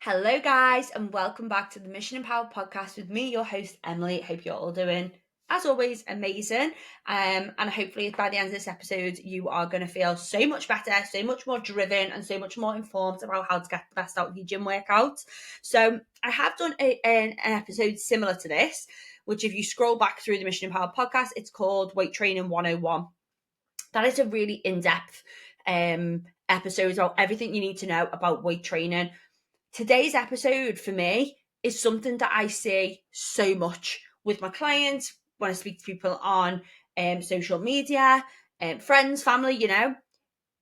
Hello, guys, and welcome back to the Mission Empowered podcast with me, your host, Emily. Hope you're all doing, as always, amazing. And hopefully, by the end of this episode, you are going to feel so much better, so much more driven, and so much more informed about how to get the best out of your gym workouts. So, I have done an episode similar to this, which, if you scroll back through the Mission Empowered podcast, it's called Weight Training 101. That is a really in-depth episode about everything you need to know about weight training. Today's episode for me is something that I see so much with my clients when I speak to people on social media, friends, family.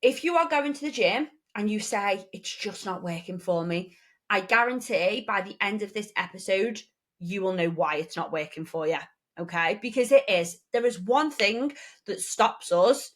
If you are going to the gym and you say, it's just not working for me, I guarantee by the end of this episode, you will know why it's not working for you. Okay? Because it is. There is one thing that stops us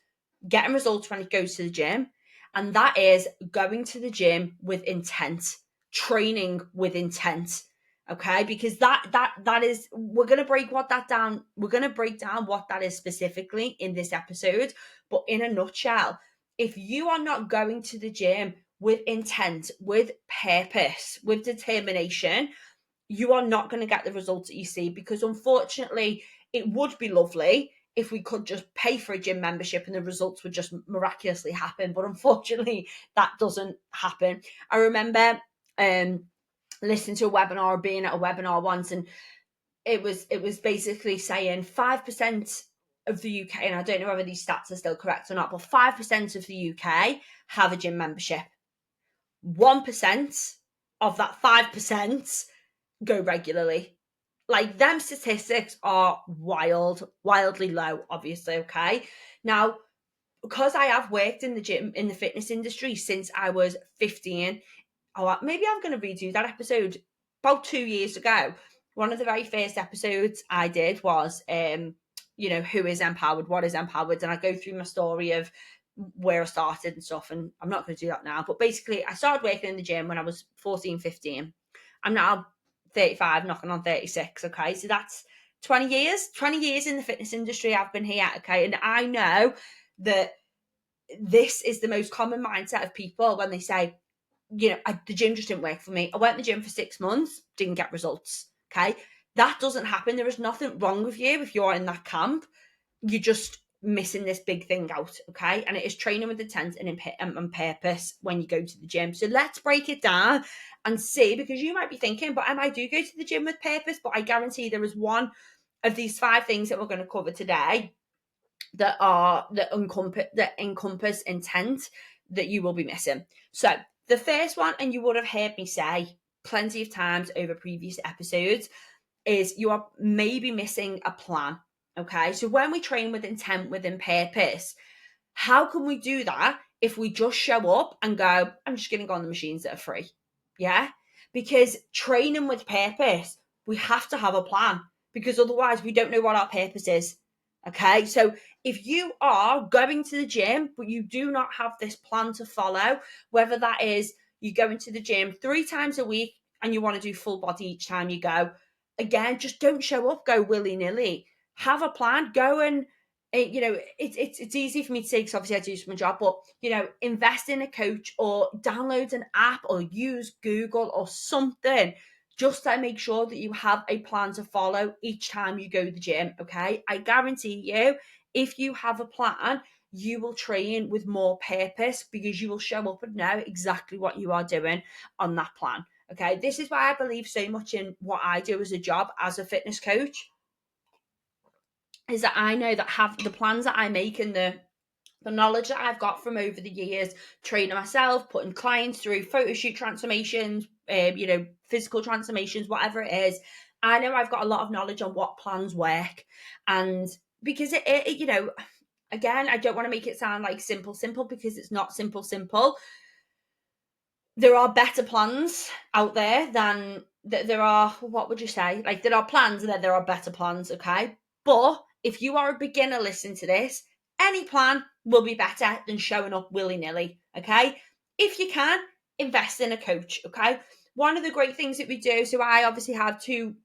getting results when it goes to the gym, and that is going to the gym with intent, training with intent. Okay, because that is, we're going to break what that down. We're going to break down what that is specifically in this episode. But in a nutshell, if you are not going to the gym with intent, with purpose, with determination, you are not going to get the results that you see. Because unfortunately, it would be lovely if we could just pay for a gym membership and the results would just miraculously happen. But unfortunately, that doesn't happen. I remember listening to a webinar or being at a webinar once, and it was basically saying 5% of the UK, and I don't know whether these stats are still correct or not, but 5% of the UK have a gym membership. 1% of that 5% go regularly. Like, them statistics are wildly low, obviously. Okay. Now, because I have worked in the gym, in the fitness industry since I was 15, maybe I'm going to redo that episode. About 2 years ago, one of the very first episodes I did was, who is empowered, what is empowered, and I go through my story of where I started and stuff, and I'm not going to do that now. But basically, I started working in the gym when I was 14, 15. I'm now 35, knocking on 36, okay? So that's 20 years in the fitness industry I've been here, okay? And I know that this is the most common mindset of people when they say, the gym just didn't work for me. I went to the gym for 6 months, didn't get results. Okay. That doesn't happen. There is nothing wrong with you if you're in that camp. You're just missing this big thing out. Okay. And it is training with intent and purpose when you go to the gym. So let's break it down and see, because you might be thinking, but I do go to the gym with purpose, but I guarantee there is one of these 5 things that we're going to cover today that encompass intent that you will be missing. So the first one, and you would have heard me say plenty of times over previous episodes, is you are maybe missing a plan. Okay, so when we train with intent, within purpose, how can we do that if we just show up and go, I'm just going to go on the machines that are free? Yeah, because training with purpose, we have to have a plan, because otherwise we don't know what our purpose is. Okay, so if you are going to the gym, but you do not have this plan to follow, whether that is you go into the gym 3 times a week and you want to do full body each time you go, again, just don't show up, go willy-nilly. Have a plan, go and, it's easy for me to say because obviously I do my job, but, invest in a coach or download an app or use Google or something, just to make sure that you have a plan to follow each time you go to the gym, okay? I guarantee you, if you have a plan, you will train with more purpose because you will show up and know exactly what you are doing on that plan, okay? This is why I believe so much in what I do as a job as a fitness coach, is that I know that have the plans that I make and the knowledge that I've got from over the years, training myself, putting clients through photo shoot transformations, physical transformations, whatever it is, I know I've got a lot of knowledge on what plans work. And because again, I don't want to make it sound like simple, because it's not simple. There are better plans out there than there are, what would you say? Like, there are plans and then there are better plans, okay? But if you are a beginner listening to this, any plan will be better than showing up willy-nilly, okay? If you can, invest in a coach, okay? One of the great things that we do, so I obviously have two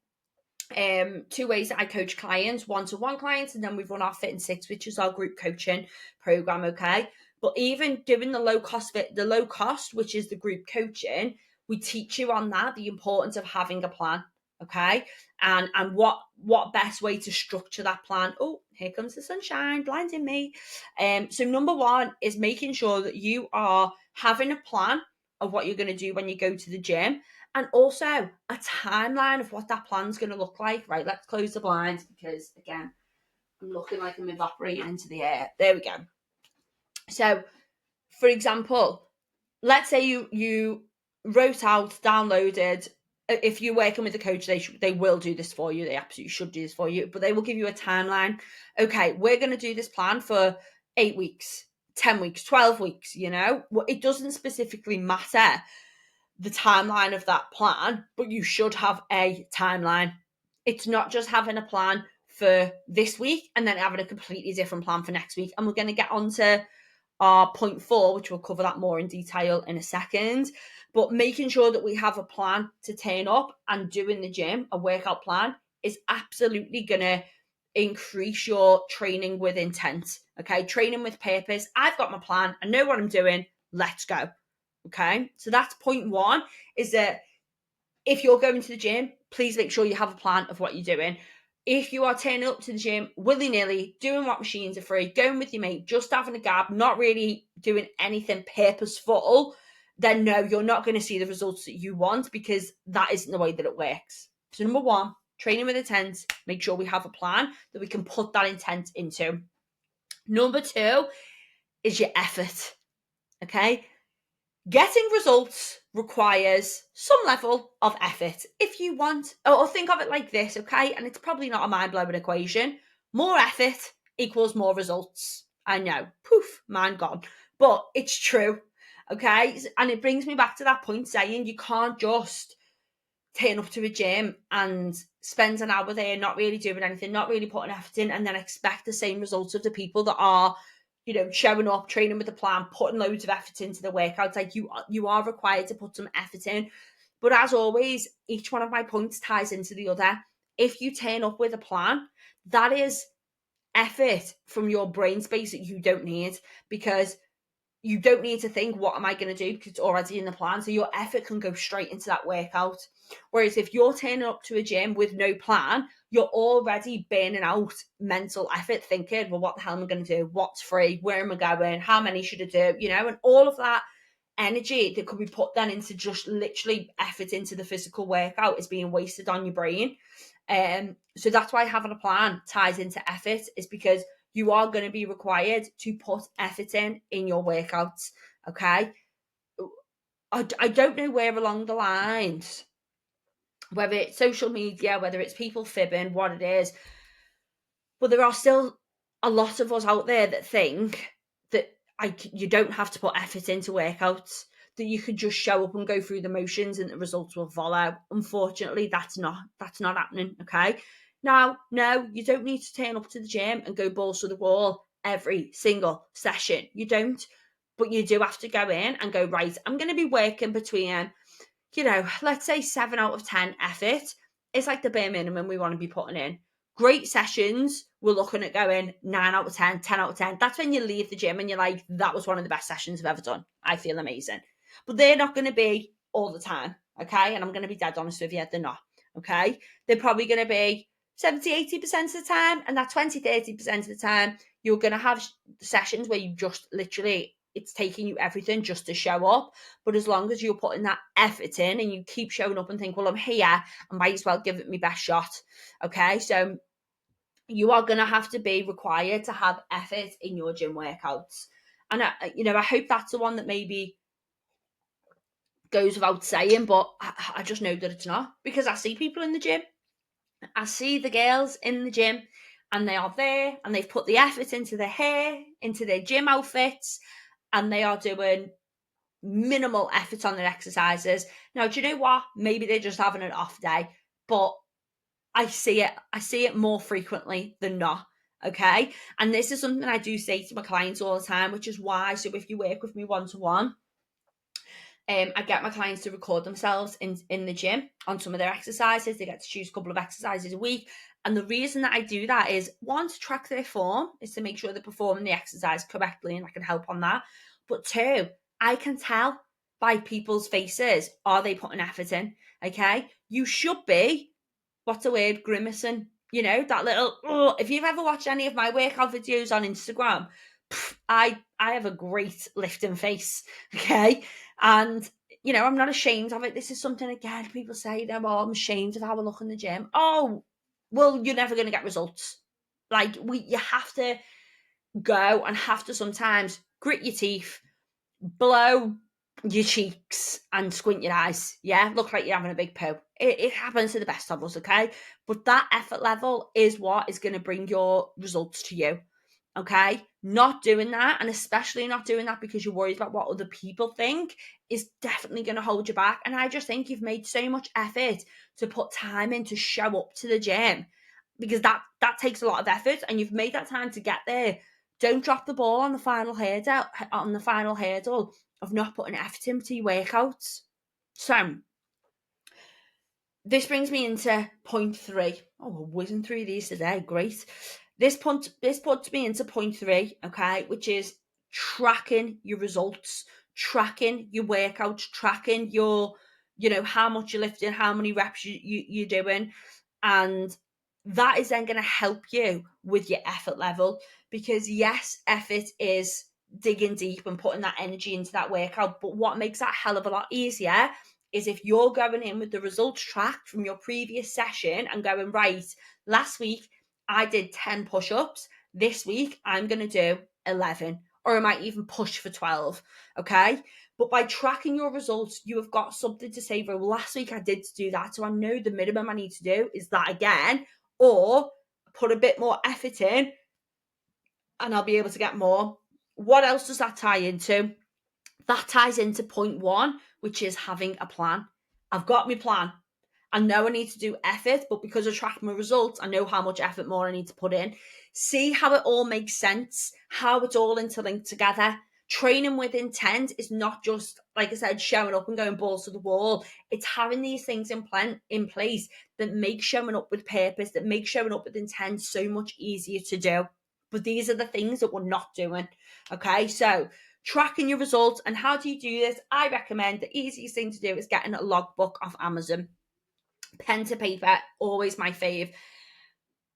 ways that I coach clients, one-to-one clients, and then we've run our Fit in 6, which is our group coaching program, okay? But even doing the low cost, which is the group coaching, we teach you on that, the importance of having a plan. Okay. And what best way to structure that plan. Oh, here comes the sunshine blinding me. So number one is making sure that you are having a plan of what you're going to do when you go to the gym, and also a timeline of what that plan's going to look like. Right, let's close the blinds because again, I'm looking like I'm evaporating into the air. There we go. So, for example, let's say you wrote out, downloaded. If you're working with a coach, they will do this for you. They absolutely should do this for you, but they will give you a timeline. Okay, we're going to do this plan for 8 weeks, 10 weeks, 12 weeks. It doesn't specifically matter the timeline of that plan, but you should have a timeline. It's not just having a plan for this week and then having a completely different plan for next week. And we're going to get on to our point 4, which we'll cover that more in detail in a second. But making sure that we have a plan to turn up and do in the gym, a workout plan, is absolutely going to increase your training with intent. Okay, training with purpose. I've got my plan. I know what I'm doing. Let's go. Okay, so that's point 1, is that if you're going to the gym, please make sure you have a plan of what you're doing. If you are turning up to the gym willy-nilly, doing what machines are free, going with your mate, just having a gab, not really doing anything purposeful, then no, you're not going to see the results that you want, because that isn't the way that it works. So number 1, training with intent, make sure we have a plan that we can put that intent into. Number 2 is your effort. Okay? Getting results requires some level of effort. If you want, or think of it like this, okay? And it's probably not a mind-blowing equation. More effort equals more results. I know, poof, mind gone. But it's true, okay? And it brings me back to that point saying you can't just turn up to a gym and spend an hour there not really doing anything, not really putting effort in, and then expect the same results of the people that are showing up, training with a plan, putting loads of effort into the workouts. Like you are required to put some effort in. But as always, each one of my points ties into the other. If you turn up with a plan, that is effort from your brain space that you don't need, because you don't need to think, what am I going to do? Because it's already in the plan. So your effort can go straight into that workout. Whereas if you're turning up to a gym with no plan, you're already burning out mental effort thinking, well, what the hell am I going to do? What's free? Where am I going? How many should I do? And all of that energy that could be put then into just literally effort into the physical workout is being wasted on your brain. So that's why having a plan ties into effort, is because you are going to be required to put effort in your workouts. Okay. I don't know where along the lines, whether it's social media, whether it's people fibbing, what it is, but there are still a lot of us out there that think that you don't have to put effort into workouts, that you can just show up and go through the motions and the results will follow. Unfortunately, that's not happening. Okay. Now, no, you don't need to turn up to the gym and go balls to the wall every single session. You don't, but you do have to go in and go, right, I'm going to be working between, let's say 7 out of 10 effort. It's like the bare minimum we want to be putting in. Great sessions, we're looking at going 9 out of 10, 10 out of 10. That's when you leave the gym and you're like, that was one of the best sessions I've ever done. I feel amazing. But they're not going to be all the time, okay? And I'm going to be dead honest with you, they're not, okay? They're probably going to be 70, 80% of the time, and that 20, 30% of the time, you're going to have sessions where you just literally, it's taking you everything just to show up. But as long as you're putting that effort in and you keep showing up and think, well, I'm here, I might as well give it my best shot, okay? So you are going to have to be required to have effort in your gym workouts. And I hope that's the one that maybe goes without saying, but I just know that it's not, because I see people in the gym. I see the girls in the gym and they are there and they've put the effort into their hair, into their gym outfits, and they are doing minimal effort on their exercises. Now, do you know what? Maybe they're just having an off day, but I see it more frequently than not. Okay. And this is something I do say to my clients all the time, which is why, so if you work with me one-to-one, I get my clients to record themselves in the gym on some of their exercises. They get to choose a couple of exercises a week. And the reason that I do that is, one, to track their form, is to make sure they're performing the exercise correctly, and I can help on that. But 2, I can tell by people's faces. Are they putting effort in? Okay. You should be, what's the word, grimacing. You know, that little, if you've ever watched any of my workout videos on Instagram, I have a great lifting face. Okay. And, you know, I'm not ashamed of it. This is something, again, people say, oh, I'm ashamed of how I look in the gym. Oh, well, you're never going to get results. Like, you have to go and have to sometimes grit your teeth, blow your cheeks, and squint your eyes. Yeah, look like you're having a big poo. It happens to the best of us, okay? But that effort level is what is going to bring your results to you, okay? Not doing that, and especially not doing that because you're worried about what other people think, is definitely going to hold you back. And I just think you've made so much effort to put time in to show up to the gym, because that takes a lot of effort, and you've made that time to get there. Don't drop the ball on the final hurdle of not putting effort into your workouts. So this brings me into point 3. Oh, we're whizzing through these today. Great. This puts me into point 3, okay, which is tracking your results, tracking your workouts, tracking your, you know, how much you're lifting, how many reps you're doing. And that is then going to help you with your effort level, because yes, effort is digging deep and putting that energy into that workout. But what makes that hell of a lot easier is if you're going in with the results tracked from your previous session and going, right, last week I did 10 push-ups. This week I'm going to do 11, or I might even push for 12. Okay. But by tracking your results, you have got something to say, well, last week I did do that, so I know the minimum I need to do is that again, or put a bit more effort in and I'll be able to get more. What else does that tie into? That ties into point 1, which is having a plan. I've got my plan. I know I need to do effort, but because I track my results, I know how much effort more I need to put in. See how it all makes sense, how it's all interlinked together. Training with intent is not just, like I said, showing up and going balls to the wall. It's having these things in place that make showing up with purpose, that make showing up with intent so much easier to do. But these are the things that we're not doing. Okay, so tracking your results. And how do you do this? I recommend the easiest thing to do is getting a logbook off Amazon. Pen to paper, always my fave.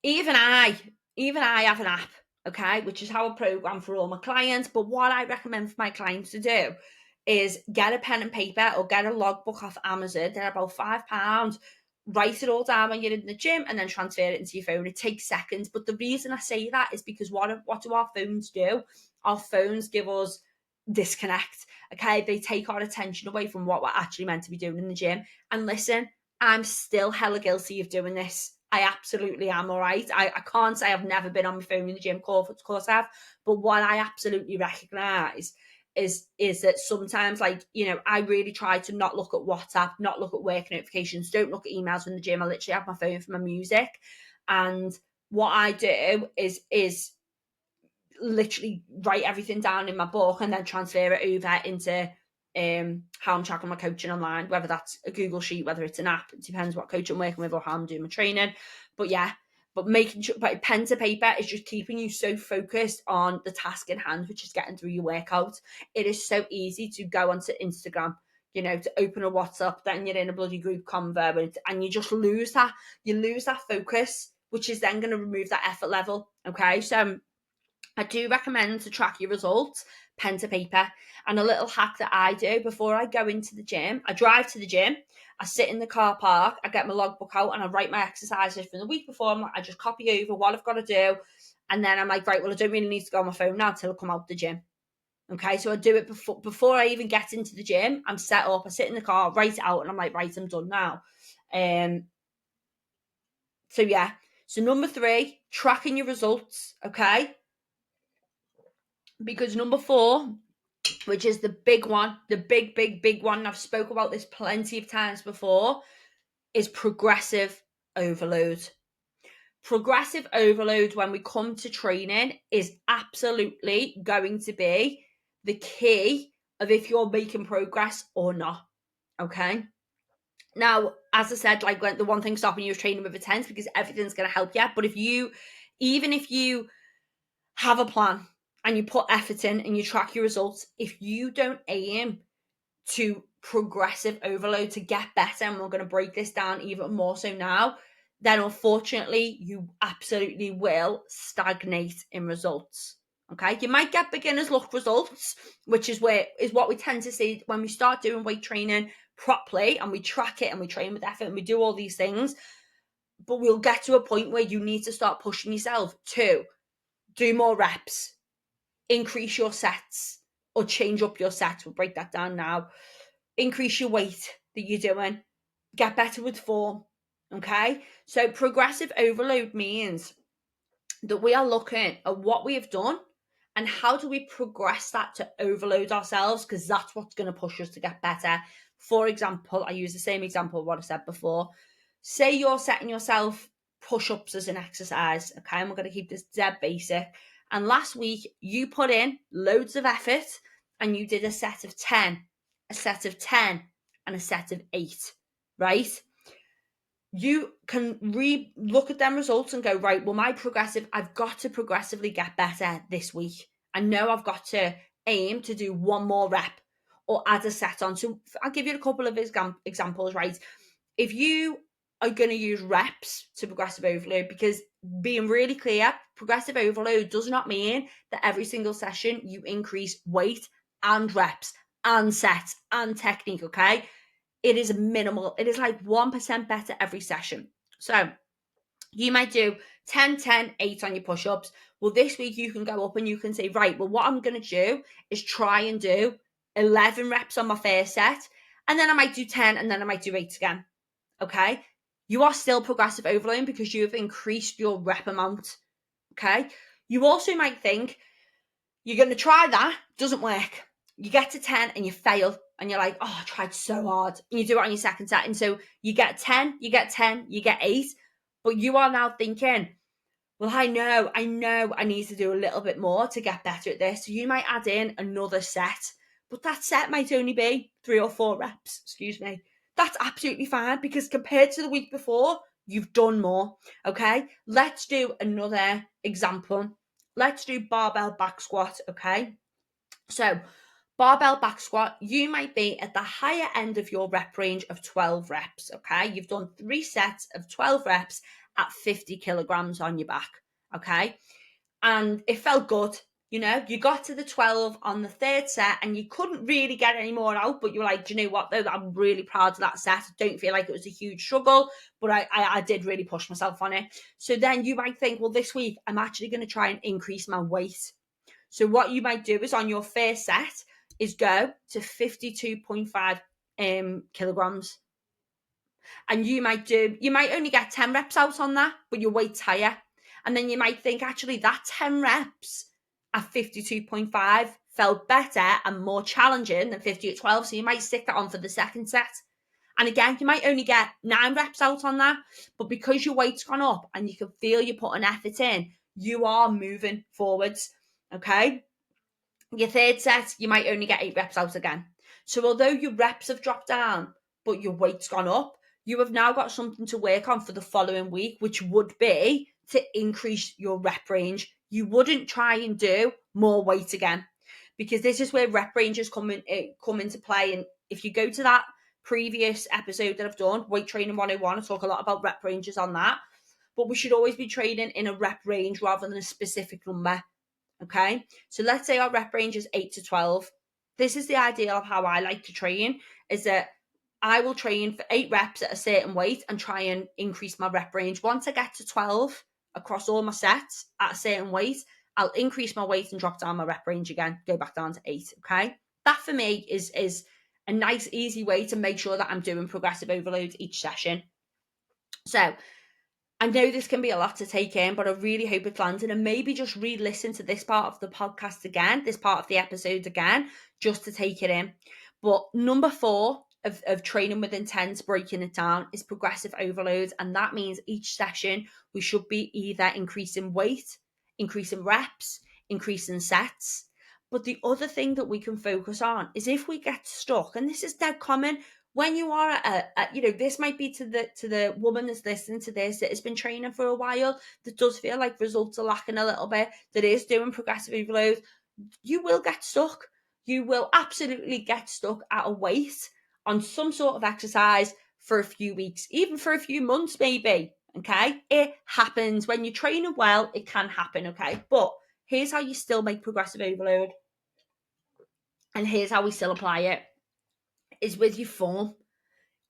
Even I have an app, okay, which is how I program for all my clients. But what I recommend for my clients to do is get a pen and paper or get a logbook off Amazon. They're about £5. Write it all down when you're in the gym and then transfer it into your phone. It takes seconds. But the reason I say that is because what do our phones do? Our phones give us disconnect. Okay, they take our attention away from what we're actually meant to be doing in the gym. And listen, I'm still hella guilty of doing this. I absolutely am, all right? I can't say I've never been on my phone in the gym, of course I have. But what I absolutely recognise is that sometimes, like, you know, I really try to not look at WhatsApp, not look at work notifications, don't look at emails in the gym. I literally have my phone for my music. And what I do is literally write everything down in my book and then transfer it over into how I'm tracking my coaching online, whether that's a Google Sheet, whether it's an app. It depends what coach I'm working with or how I'm doing my training. But yeah, but making sure, but pen to paper is just keeping you so focused on the task in hand, which is getting through your workout. It is so easy to go onto Instagram, you know, to open a WhatsApp, then you're in a bloody group convo, and you just lose that. You lose that focus, which is then going to remove that effort level. Okay, so I do recommend to track your results, pen to paper. And a little hack that I do before I go into the gym, I drive to the gym, I sit in the car park, I get my logbook out and I write my exercises from the week before. I just copy over what I've got to do. And then I'm like, right, well, I don't really need to go on my phone now until I come out the gym. Okay, so I do it before I even get into the gym. I'm set up, I sit in the car, write it out, and I'm like, right, I'm done now. So yeah, so number 3, tracking your results, okay? Because number 4, which is the big one, the big one, and I've spoke about this plenty of times before, is progressive overload. Progressive overload when we come to training is absolutely going to be the key of if you're making progress or not. Okay. Now, as I said, like, the one thing stopping you is training with intent, because everything's going to help you. But even if you have a plan and you put effort in and you track your results, if you don't aim to progressive overload to get better, and we're going to break this down even more so now, then unfortunately you absolutely will stagnate in results. Okay, you might get beginner's luck results, which is what we tend to see when we start doing weight training properly and we track it and we train with effort and we do all these things. But we'll get to a point where you need to start pushing yourself to do more reps, increase your sets, or change up your sets. We'll break that down now. Increase your weight that you're doing, get better with form. Okay, so progressive overload means that we are looking at what we have done and how do we progress that to overload ourselves, because that's what's going to push us to get better. For example, I use the same example of what I said before. Say you're setting yourself push-ups as an exercise, okay, and we're going to keep this dead basic. And last week you put in loads of effort and you did a set of 10, a set of 10, and a set of 8, right? You can look at them results and go, right, well, I've got to progressively get better this week. I know I've got to aim to do one more rep or add a set on. So I'll give you a couple of examples, right? If you are going to use reps to progressive overload, because being really clear, progressive overload does not mean that every single session you increase weight and reps and sets and technique, okay? It is minimal. It is like 1% better every session. So you might do 10, 10, 8 on your push-ups. Well, this week you can go up and you can say, right, well, what I'm going to do is try and do 11 reps on my first set. And then I might do 10 and then I might do 8 again. Okay. You are still progressive overloading because you have increased your rep amount. Okay. You also might think you're going to try that, doesn't work. You get to 10 and you fail and you're like, oh, I tried so hard. And you do it on your second set. And so you get 10, you get 10, you get 8. But you are now thinking, well, I know I need to do a little bit more to get better at this. So you might add in another set, but that set might only be 3 or 4 reps, excuse me. That's absolutely fine because compared to the week before, you've done more, okay? Let's do another example. Let's do barbell back squat, okay? So barbell back squat, you might be at the higher end of your rep range of 12 reps, okay? You've done 3 sets of 12 reps at 50 kilograms on your back, okay? And it felt good. You know, you got to the 12 on the third set and you couldn't really get any more out, but you were like, do you know what, though? I'm really proud of that set. I don't feel like it was a huge struggle, but I did really push myself on it. So then you might think, well, this week I'm actually going to try and increase my weight. So what you might do is on your first set is go to 52.5 kilograms. And you might only get 10 reps out on that, but your weight's higher. And then you might think, actually, that 10 reps at 52.5 felt better and more challenging than 50 at 12. So you might stick that on for the second set. And again, you might only get 9 reps out on that, but because your weight's gone up and you can feel you're putting effort in, you are moving forwards, okay? Your third set, you might only get 8 reps out again. So although your reps have dropped down, but your weight's gone up, you have now got something to work on for the following week, which would be to increase your rep range. You wouldn't try and do more weight again, because this is where rep ranges come into play. And if you go to that previous episode that I've done, Weight Training 101, I talk a lot about rep ranges on that. But we should always be training in a rep range rather than a specific number. Okay, so let's say our rep range is 8 to 12. This is the ideal of how I like to train, is that I will train for 8 reps at a certain weight and try and increase my rep range. Once I get to 12 across all my sets at a certain weight, I'll increase my weight and drop down my rep range again, go back down to 8, okay? That for me is a nice, easy way to make sure that I'm doing progressive overloads each session. So I know this can be a lot to take in, but I really hope it's landed, and maybe just re-listen to this part of the podcast again, this part of the episode again, just to take it in. But number 4 of training with intent, breaking it down, is progressive overloads. And that means each session we should be either increasing weight, increasing reps, increasing sets. But the other thing that we can focus on is if we get stuck, and this is dead common, when you are this might be to the woman that's listening to this that has been training for a while, that does feel like results are lacking a little bit, that is doing progressive overload, you will get stuck. you will absolutely get stuck at a weight on some sort of exercise for a few weeks, even for a few months, maybe. Okay, it happens when you're training well, it can happen. Okay, but here's how you still make progressive overload, and here's how we still apply it is with your form,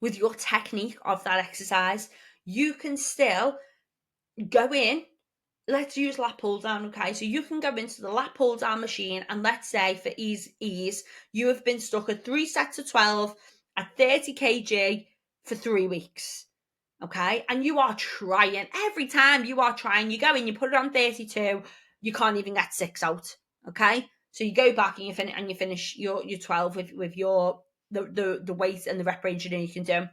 with your technique of that exercise. You can still go in. Let's use lat pull down, okay? So you can go into the lat pull down machine, and let's say for ease, you have been stuck at 3 sets of 12 at 30 kg for 3 weeks, okay? And you are trying. Every time you are trying, you go in, you put it on 32, you can't even get 6 out, okay? So you go back and you finish your 12 with your the weight and the rep range you can do.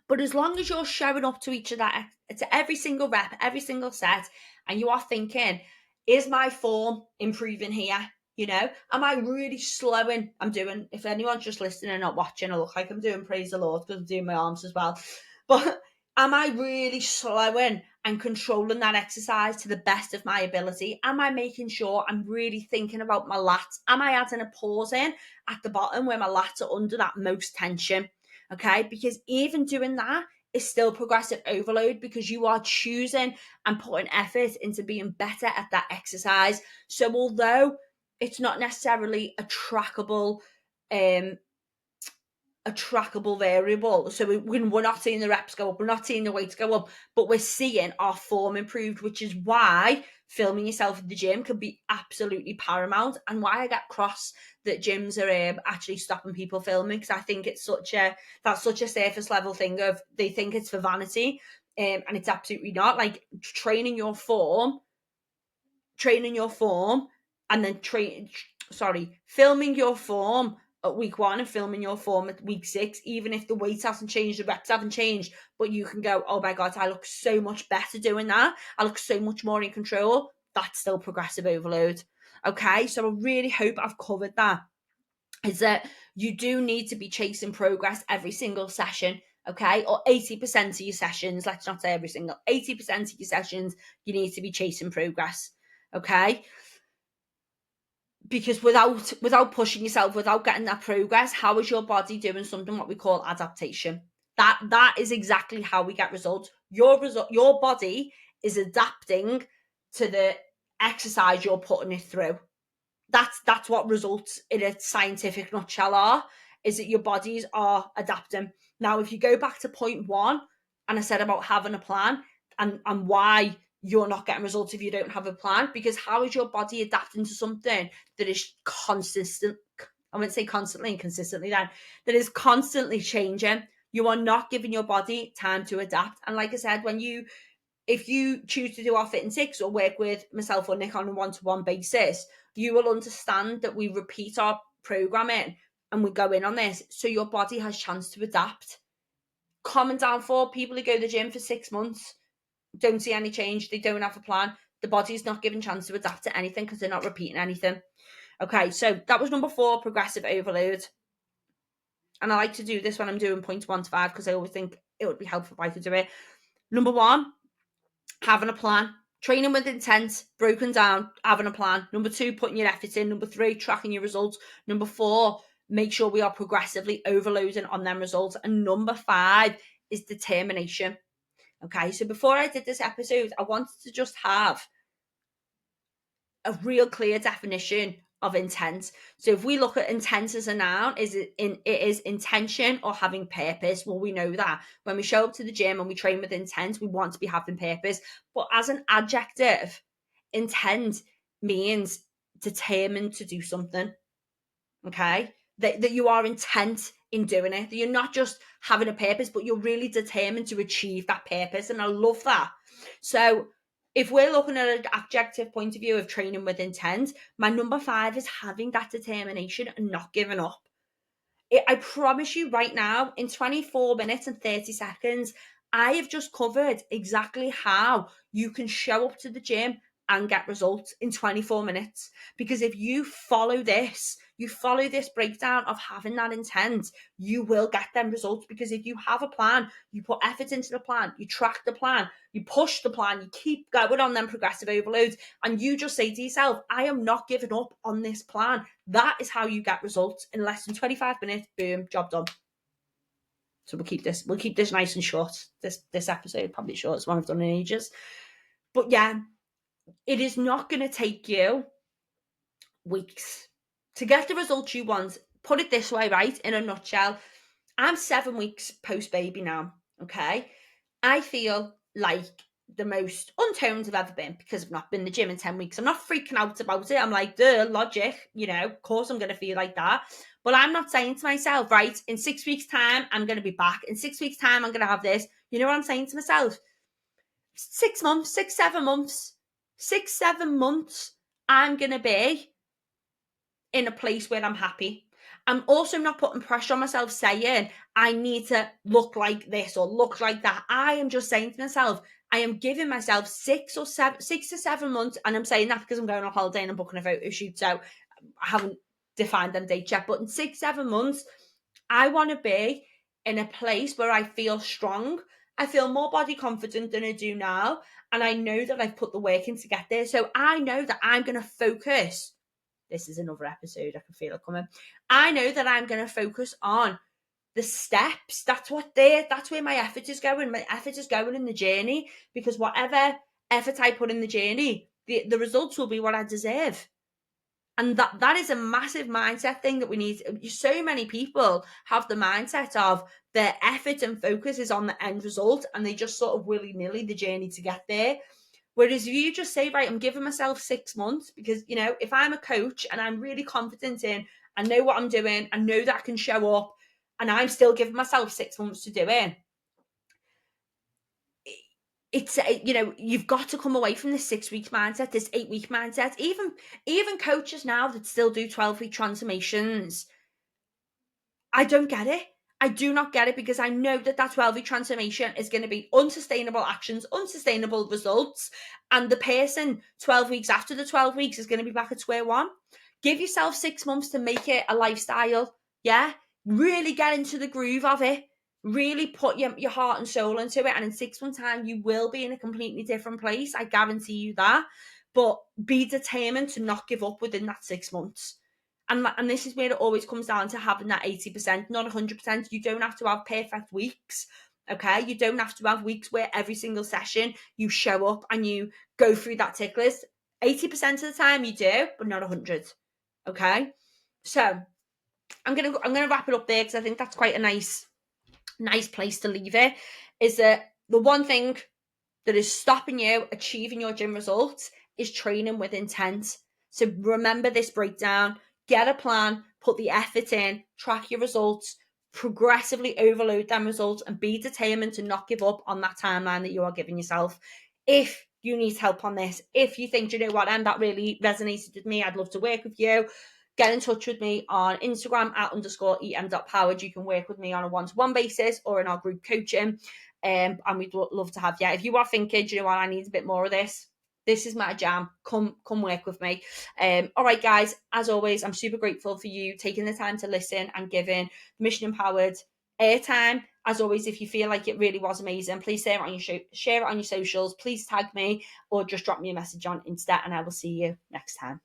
But as long as you're showing up to each of that, to every single rep, every single set, and you are thinking, is my form improving here? You know, am I really slowing? I'm doing, if anyone's just listening and not watching, I look like I'm doing praise the Lord because I'm doing my arms as well. But am I really slowing and controlling that exercise to the best of my ability? Am I making sure I'm really thinking about my lats? Am I adding a pause in at the bottom where my lats are under that most tension? Okay, because even doing that is still progressive overload because you are choosing and putting effort into being better at that exercise. So although it's not necessarily a trackable variable, so we're not seeing the reps go up, we're not seeing the weights go up, but we're seeing our form improved, which is why filming yourself at the gym can be absolutely paramount, and why I get cross that gyms are actually stopping people filming, because I think it's such a surface level thing of they think it's for vanity, and it's absolutely not. Like training your form, and then filming your form at week 1 and filming your form at week 6, even if the weight hasn't changed, the reps haven't changed, but you can go, oh my God, I look so much better doing that. I look so much more in control. That's still progressive overload. Okay, so I really hope I've covered that. Is that you do need to be chasing progress every single session, okay? Or 80% of your sessions, let's not say every single, 80% of your sessions, you need to be chasing progress, okay? Because without pushing yourself, without getting that progress, how is your body doing something what we call adaptation? That is exactly how we get results. Your body is adapting to the exercise you're putting it through. That's what results in a scientific nutshell are, is that your bodies are adapting. Now, if you go back to point 1, and I said about having a plan and why you're not getting results if you don't have a plan, because how is your body adapting to something that is consistent? I wouldn't say constantly and consistently then, that is constantly changing. You are not giving your body time to adapt. And like I said, if you choose to do our Fit in 6 or work with myself or Nick on a one-to-one basis, you will understand that we repeat our programming and we go in on this so your body has chance to adapt. Common downfall, people who go to the gym for 6 months, don't see any change, they don't have a plan, the body's not given chance to adapt to anything because they're not repeating anything. Okay, so that was number 4, progressive overload. And I like to do this when I'm doing points 1 to 5 because I always think it would be helpful if I could do it. Number 1, having a plan. Training with intent, broken down, having a plan. Number 2, putting your effort in. Number 3, tracking your results. Number 4, make sure we are progressively overloading on them results. And number 5 is determination. Okay, so before I did this episode, I wanted to just have a real clear definition of intent. So if we look at intent as a noun, it is intention or having purpose. Well, we know that when we show up to the gym and we train with intent, we want to be having purpose. But as an adjective, intent means determined to do something. Okay, that you are intent in doing it, that you're not just having a purpose, but you're really determined to achieve that purpose. And I love that. So if we're looking at an adjective point of view of training with intent, my number 5 is having that determination and not giving up. I promise you right now, in 24 minutes and 30 seconds, I have just covered exactly how you can show up to the gym and get results in 24 minutes. Because if you follow this breakdown of having that intent, you will get them results. Because if you have a plan, you put effort into the plan, you track the plan, you push the plan, you keep going on them progressive overloads, and you just say to yourself, I am not giving up on this plan. That is how you get results in less than 25 minutes. Boom, job done. So we'll keep this nice and short. This episode, probably the shortest one I've done in ages. But yeah, it is not going to take you weeks to get the results you want. Put it this way, right? In a nutshell, I'm 7 weeks post baby now. Okay. I feel like the most untoned I've ever been because I've not been in the gym in 10 weeks. I'm not freaking out about it. I'm like, duh, logic, of course I'm going to feel like that. But I'm not saying to myself, right, in 6 weeks' time, I'm going to be back. In 6 weeks' time, I'm going to have this. You know what I'm saying to myself? 6 months, 6, 7 months, 6, 7 months, I'm going to be in a place where I'm happy. I'm also not putting pressure on myself saying I need to look like this or look like that. I am just saying to myself, I am giving myself 6 to 7 months. And I'm saying that because I'm going on holiday and I'm booking a photo shoot. So I haven't defined them dates yet. But in 6, 7 months, I want to be in a place where I feel strong. I feel more body confident than I do now. And I know that I've put the work in to get there. So I know that I'm going to focus. This is another episode. I can feel it coming. I know that I'm going to focus on the steps. That's where my effort is going. My effort is going in the journey, because whatever effort I put in the journey, the results will be what I deserve. And that is a massive mindset thing that we need. So many people have the mindset of their effort and focus is on the end result, and they just sort of willy-nilly the journey to get there. Whereas if you just say, right, I'm giving myself 6 months, because, if I'm a coach and I'm really confident I know what I'm doing, I know that I can show up, and I'm still giving myself 6 months to do it, it's, you've got to come away from this 6-week mindset, this 8-week mindset. Even coaches now that still do 12-week transformations, I don't get it. I do not get it, because I know that 12-week transformation is going to be unsustainable actions, unsustainable results. And the person 12 weeks after the 12 weeks is going to be back at square one. Give yourself 6 months to make it a lifestyle. Yeah. Really get into the groove of it. Really put your heart and soul into it. And in 6 months' time, you will be in a completely different place. I guarantee you that. But be determined to not give up within that 6 months. And this is where it always comes down to having that 80%, not 100%. You don't have to have perfect weeks, okay? You don't have to have weeks where every single session you show up and you go through that tick list. 80% of the time you do, but not 100, okay? So I'm gonna wrap it up there, because I think that's quite a nice place to leave it. Is that the one thing that is stopping you achieving your gym results is training with intent. So remember this breakdown. Get a plan, put the effort in, track your results, progressively overload them results, and be determined to not give up on that timeline that you are giving yourself. If you need help on this, if you think, you know what, and that really resonated with me, I'd love to work with you, get in touch with me on Instagram @_em.powered. You can work with me on a one-to-one basis or in our group coaching. And we'd love to have you. If you are thinking, you know what, I need a bit more of this, this is my jam, come work with me. All right, guys, as always, I'm super grateful for you taking the time to listen and giving Mission Empowered airtime. As always, if you feel like it really was amazing, please share it on your socials, please tag me, or just drop me a message on Insta, and I will see you next time.